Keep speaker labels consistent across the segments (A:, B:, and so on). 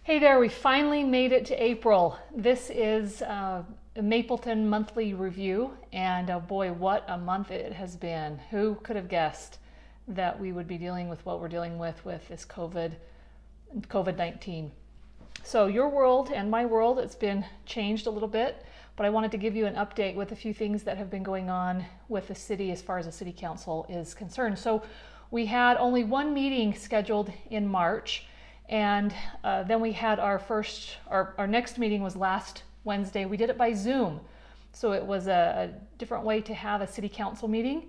A: Hey there, we finally made it to April. This is a Mapleton monthly review, and boy, what a month it has been. Who could have guessed that we would be dealing with what we're dealing with this COVID-19. So your world and my world, it's been changed a little bit, but I wanted to give you an update with a few things that have been going on with the city as far as the city council is concerned. So we had only one meeting scheduled in March. And then we had our next meeting was last Wednesday. We did it by Zoom. So it was a different way to have a city council meeting.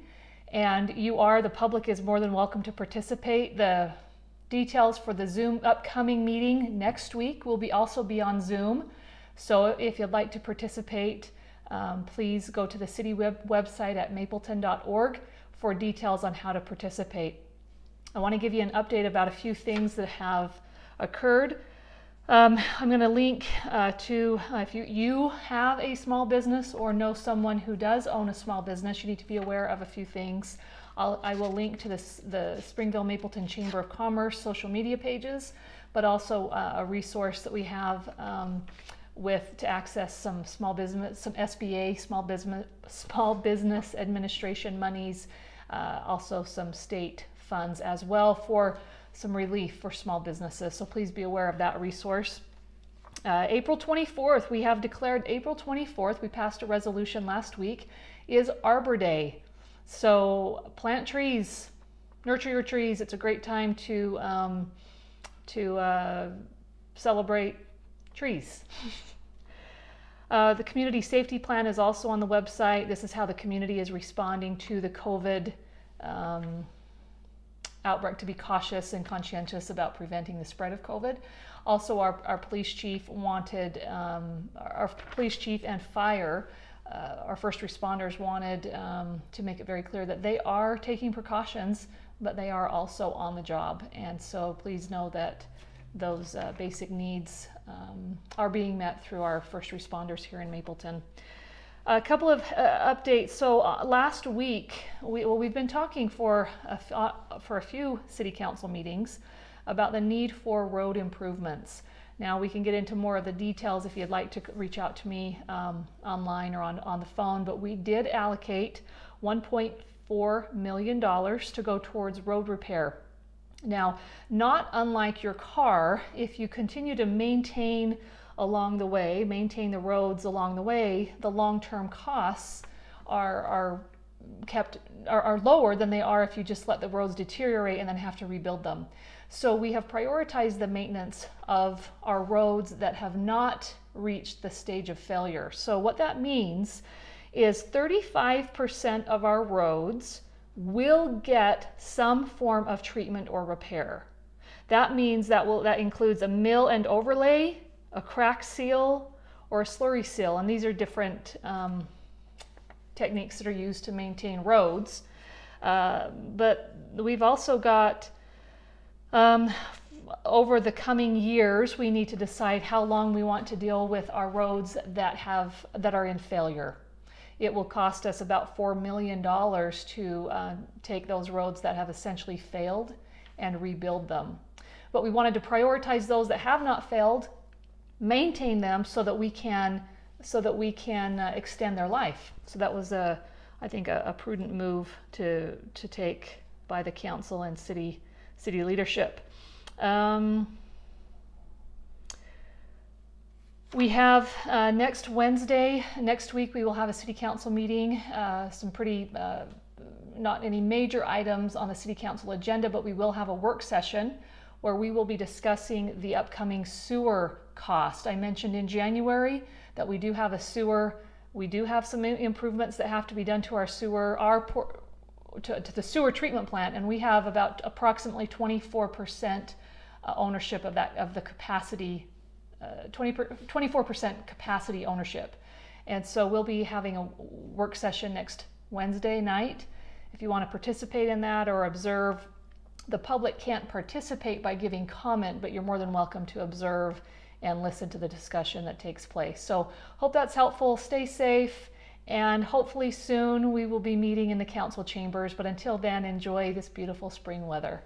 A: And the public is more than welcome to participate. The details for the Zoom upcoming meeting next week will also be on Zoom. So if you'd like to participate, please go to the city website at mapleton.org for details on how to participate. I want to give you an update about a few things that have occurred. I'm going to link to if you have a small business or know someone who does own a small business, you need to be aware of a few things. I will link to the Springville Mapleton Chamber of Commerce social media pages, but also a resource that we have to access some small business, some SBA, small business administration monies, also some state funds as well for some relief for small businesses. So please be aware of that resource. April 24th, we have declared April 24th, we passed a resolution last week, is Arbor Day. So plant trees, nurture your trees. It's a great time to celebrate trees. The community safety plan is also on the website. This is how the community is responding to the COVID outbreak, to be cautious and conscientious about preventing the spread of COVID. Also, our police chief wanted, our police chief and fire, our first responders wanted to make it very clear that they are taking precautions, but they are also on the job. And so please know that those basic needs are being met through our first responders here in Mapleton. A couple of updates. So last week, we've been talking for a few city council meetings about the need for road improvements. Now we can get into more of the details if you'd like to reach out to me online or on the phone, but we did allocate $1.4 million to go towards road repair. Now, not unlike your car, if you continue to maintain the roads along the way, the long-term costs are lower than they are if you just let the roads deteriorate and then have to rebuild them. So we have prioritized the maintenance of our roads that have not reached the stage of failure. So what that means is 35% of our roads will get some form of treatment or repair. That means that includes a mill and overlay, a crack seal, or a slurry seal, and these are different techniques that are used to maintain roads. But we've also got, over the coming years, we need to decide how long we want to deal with our roads that are in failure. It will cost us about $4 million to take those roads that have essentially failed and rebuild them. But we wanted to prioritize those that have not failed, maintain them so that we can extend their life. So that was I think a prudent move to take by the council and city leadership. We have next week we will have a city council meeting, some pretty, not any major items on the city council agenda, but we will have a work session where we will be discussing the upcoming sewer cost. I mentioned in January that we do have we do have some improvements that have to be done to our sewer, to the sewer treatment plant, and we have about approximately 24% ownership of the capacity, 24% capacity ownership. And so we'll be having a work session next Wednesday night. If you want to participate in that or observe, the public can't participate by giving comment, but you're more than welcome to observe and listen to the discussion that takes place. So hope that's helpful. Stay safe, and hopefully soon we will be meeting in the council chambers. But until then, enjoy this beautiful spring weather.